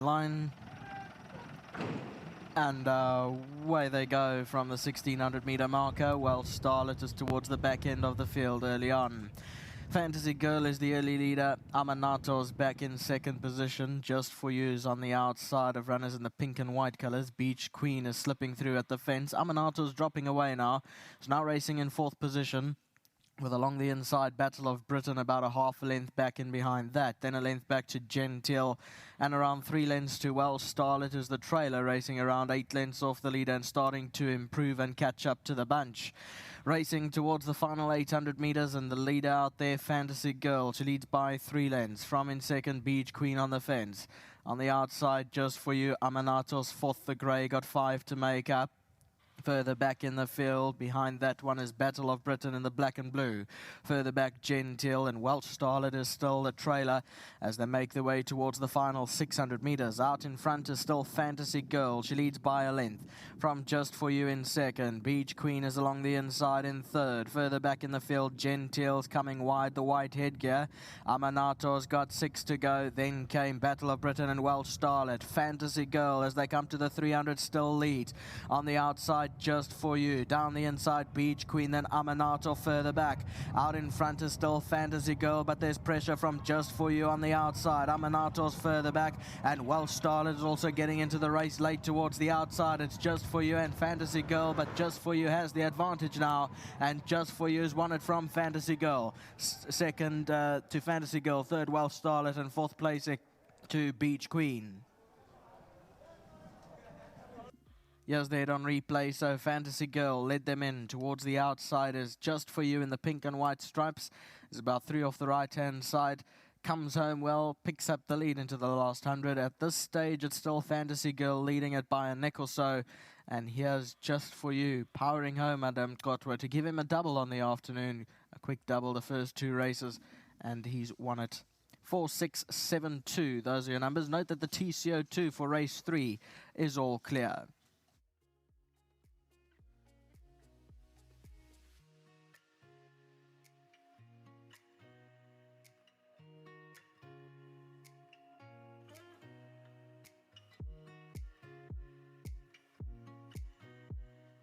line. And away they go from the 1600 meter marker. Well, Starlet is towards the back end of the field early on. Fantasy Girl is the early leader. Amanato's back in second position. Just For You is on the outside of runners in the pink and white colors. Beach Queen is slipping through at the fence. Amanato's dropping away now. It's now racing in fourth position, with along the inside Battle of Britain about a half a length back in behind that. Then a length back to Gentile, and around 3 lengths to Well Starlet is the trailer, racing around 8 lengths off the leader and starting to improve and catch up to the bunch. Racing towards the final 800 meters, and the leader out there, Fantasy Girl. She leads by 3 lengths. From in second, Beach Queen on the fence. On the outside, Just For You, Amanato's fourth, the grey, got 5 to make up. Further back in the field, behind that one is Battle of Britain in the black and blue. Further back, Gentile, and Welsh Starlet is still the trailer as they make their way towards the final 600 meters. Out in front is still Fantasy Girl. She leads by a length. From Just For You in second. Beach Queen is along the inside in third. Further back in the field, Gentile's coming wide, the white headgear. Amanato's got 6 to go. Then came Battle of Britain and Welsh Starlet. Fantasy Girl, as they come to the 300, still leads. On the outside, Just For You. Down the inside, Beach Queen, then Amanato further back. Out in front is still Fantasy Girl, but there's pressure from Just For You on the outside. Amanato's further back, and Welsh Starlet is also getting into the race late towards the outside. It's Just For You and Fantasy Girl, but Just For You has the advantage now, and Just For You has won it from Fantasy Girl. Second to Fantasy Girl, third Welsh Starlet, and fourth place to Beach Queen. Yes, they had on replay, so Fantasy Girl led them in towards the outsiders. Just For You in the pink and white stripes is about 3 off the right-hand side. Comes home well, picks up the lead into the last 100. At this stage, it's still Fantasy Girl leading it by a neck or so. And here's Just For You powering home Adam Kotwa to give him a double on the afternoon. A quick double the first 2 races, and he's won it. 4, 6, 7, 2. Those are your numbers. Note that the TCO2 for race 3 is all clear.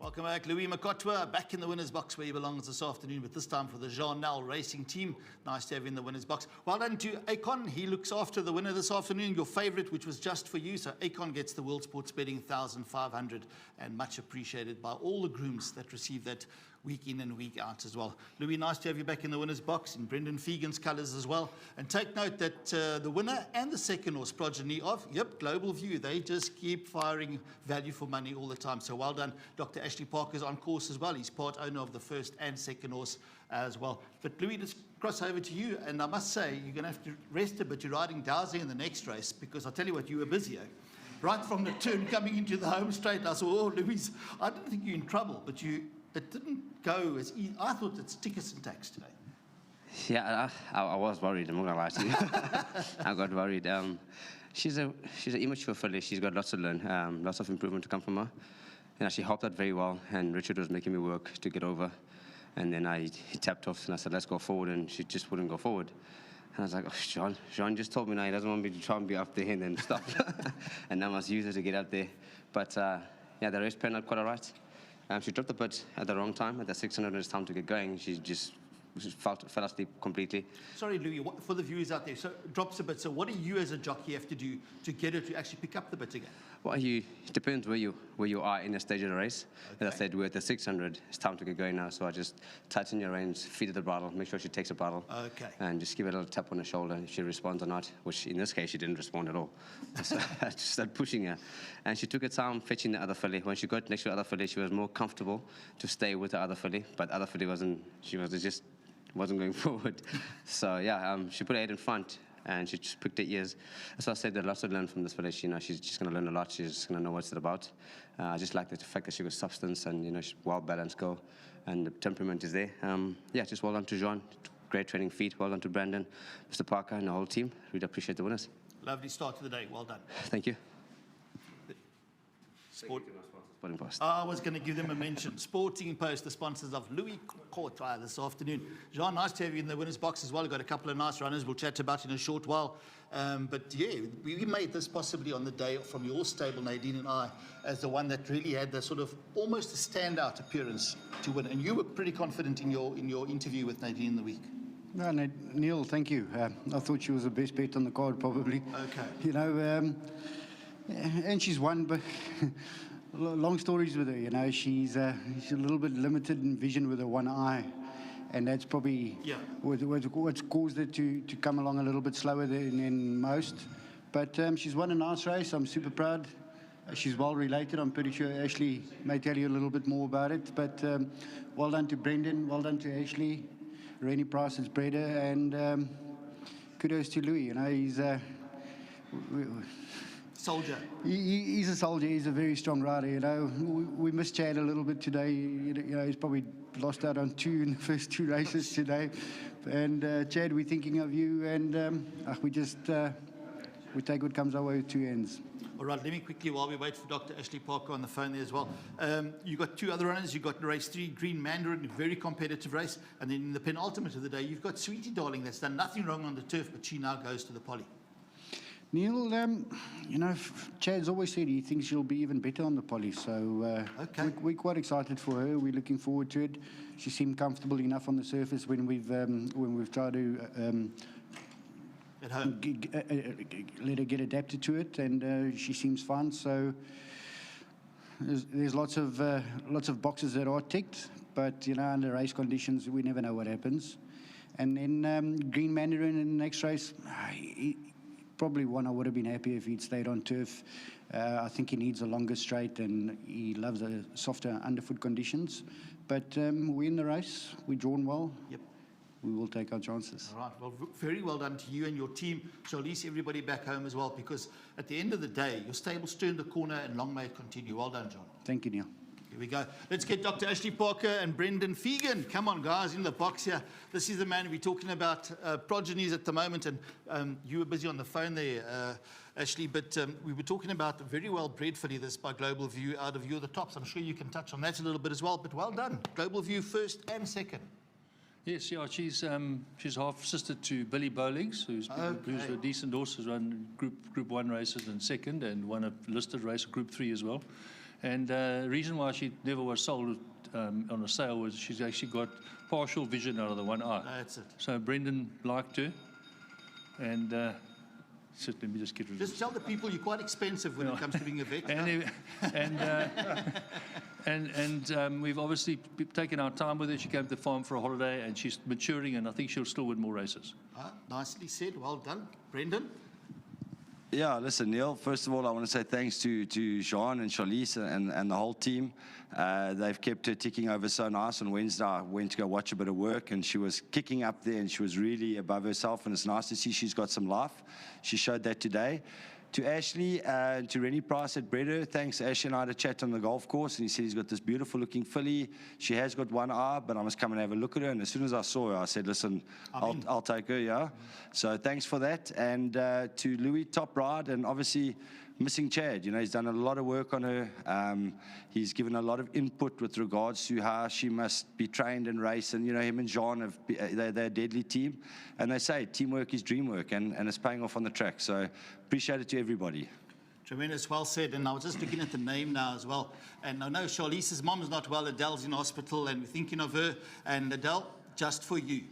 Welcome back, Louis Makotwa, back in the winner's box where he belongs this afternoon, but this time for the Jean Nel Racing Team. Nice to have you in the winner's box. Well done to Akon. He looks after the winner this afternoon, your favourite, which was Just For You. So Akon gets the World Sports Betting 1,500, and much appreciated by all the grooms that receive that week in and week out as well. Louis, nice to have you back in the winner's box in Brendan Fegan's colours as well. And take note that the winner and the second horse progeny of, Global View, they just keep firing value for money all the time. So well done. Dr. Ashley Parker's on course as well. He's part owner of the first and second horse as well. But Louis, let's cross over to you. And I must say, you're going to have to rest a bit. You're riding Dowsing in the next race, because I'll tell you what, you were busy, right from the turn coming into the home straight. I saw, oh, Louis, I didn't think you're in trouble, but it didn't go as easy. I thought it's tickets and tax today. Yeah, I was worried. I'm not gonna lie to you. I got worried. She's an immature filly. She's got lots to learn, lots of improvement to come from her. And she helped out very well. And Richard was making me work to get over. And then he tapped off, and I said, "Let's go forward." And she just wouldn't go forward. And I was like, "Oh, Jean just told me now he doesn't want me to try and be up there and then stop." And I must use her to get up there. But yeah, the race panned out quite all right. She dropped a bit at the wrong time. At the 600, it's time to get going. She just fell asleep completely. Sorry, Louis, for the viewers out there, so drops a bit. So what do you as a jockey have to do to get her to actually pick up the bit again? Well, it depends where you are in the stage of the race. Okay. As I said, we're at the 600. It's time to get going now. So I just tighten your reins, feed her the bridle, make sure she takes the bridle. Okay. And just give her a little tap on the shoulder if she responds or not, which in this case, she didn't respond at all. So I just started pushing her. And she took her time fetching the other filly. When she got next to the other filly, she was more comfortable to stay with the other filly. But the other filly wasn't going forward. So yeah, she put her head in front, and she just picked her ears. So I said there's lots to learn from this filly. She's just going to learn a lot. She's going to know what it's about. I just like the fact that she got substance and she's well-balanced girl, and the temperament is there. Yeah, just well done to Jean. Great training feet. Well done to Brandon, Mr. Parker, and the whole team. Really appreciate the winners. Lovely start to the day. Well done. Thank you. Sporting Post. I was going to give them a mention. Sporting Post, the sponsors of Louis Courtois this afternoon. Jean, nice to have you in the winner's box as well. We've got a couple of nice runners we'll chat about in a short while. But yeah, we made this possibly on the day from your stable, Nadine and I, as the one that really had the sort of almost a standout appearance to win. And you were pretty confident in your interview with Nadine in the week. No, Neil, thank you. I thought she was the best bet on the card, probably. Okay. You know, and she's won, but long stories with her. You know, she's a little bit limited in vision with her one eye, and that's probably what's caused her to come along a little bit slower than most. But she's won a nice race. I'm super proud. She's well related. I'm pretty sure Ashley may tell you a little bit more about it. But well done to Brendan. Well done to Ashley. Rennie Price has bred her, and kudos to Louis. You know, he's soldier. He's a soldier. He's a very strong rider. You know, we missed Chad a little bit today. You know, he's probably lost out on 2 in the first 2 races today. And Chad, we're thinking of you, and we take what comes our way with 2 ends. All right, let me quickly, while we wait for Dr. Ashley Parker on the phone there as well. You got 2 other runners. You've got race 3, Green Mandarin, very competitive race. And then in the penultimate of the day, you've got Sweetie Darling that's done nothing wrong on the turf, but she now goes to the poly. Neil, you know, Chad's always said he thinks she'll be even better on the poly. So we're quite excited for her. We're looking forward to it. She seemed comfortable enough on the surface when we've tried to at home. Let her get adapted to it, and she seems fun. So there's lots of boxes that are ticked, but you know, under race conditions, we never know what happens. And then Green Mandarin in the next race, probably one I would have been happy if he'd stayed on turf. I think he needs a longer straight, and he loves the softer underfoot conditions. But we're in the race. We're drawn well. Yep. We will take our chances. All right. Well, very well done to you and your team. Charlize, everybody back home as well, because at the end of the day, your stable's turned the corner, and long may it continue. Well done, John. Thank you, Neil. Here we go. Let's get Dr. Ashley Parker and Brendan Fegan. Come on, guys, in the box here. This is the man we're talking about, progenies at the moment, and you were busy on the phone there, Ashley, but we were talking about a very well-bred filly this by Global View out of You Are the Tops. I'm sure you can touch on that a little bit as well, but well done. Global View first and second. Yes, yeah, she's half sister to Billy Bowlings, who's a decent horse, who's run Group 1 races and second, and won a listed race, Group 3 as well. And the reason why she never was sold on a sale was she's actually got partial vision out of the one eye. That's it. So Brendan liked her, and let me just get rid of Just tell the people you're quite expensive when it comes to being a vet. And we've obviously taken our time with her. She came to the farm for a holiday, and she's maturing, and I think she'll still win more races. Nicely said. Well done. Brendan? Yeah, listen, Neil, first of all, I want to say thanks to Jean and Charlize and the whole team. They've kept her ticking over so nice. On Wednesday, I went to go watch a bit of work, and she was kicking up there, and she was really above herself, and it's nice to see she's got some life. She showed that today. To Ashley and to Rennie Price at Bredder, thanks. Ashley and I had a chat on the golf course, and he said he's got this beautiful-looking filly. She has got one eye, but I must come and have a look at her. And as soon as I saw her, I said, listen, I'll take her, yeah. So thanks for that. And to Louis, top ride, and obviously missing Chad. You know, he's done a lot of work on her. He's given a lot of input with regards to how she must be trained and race. And, you know, him and Jean, they're a deadly team. And they say teamwork is dream work, and it's paying off on the track. So appreciate it to everybody. Tremendous, well said. And I was just looking at the name now as well. And I know Charlize's mom's not well. Adele's in hospital, and we're thinking of her. And Adele, just for you.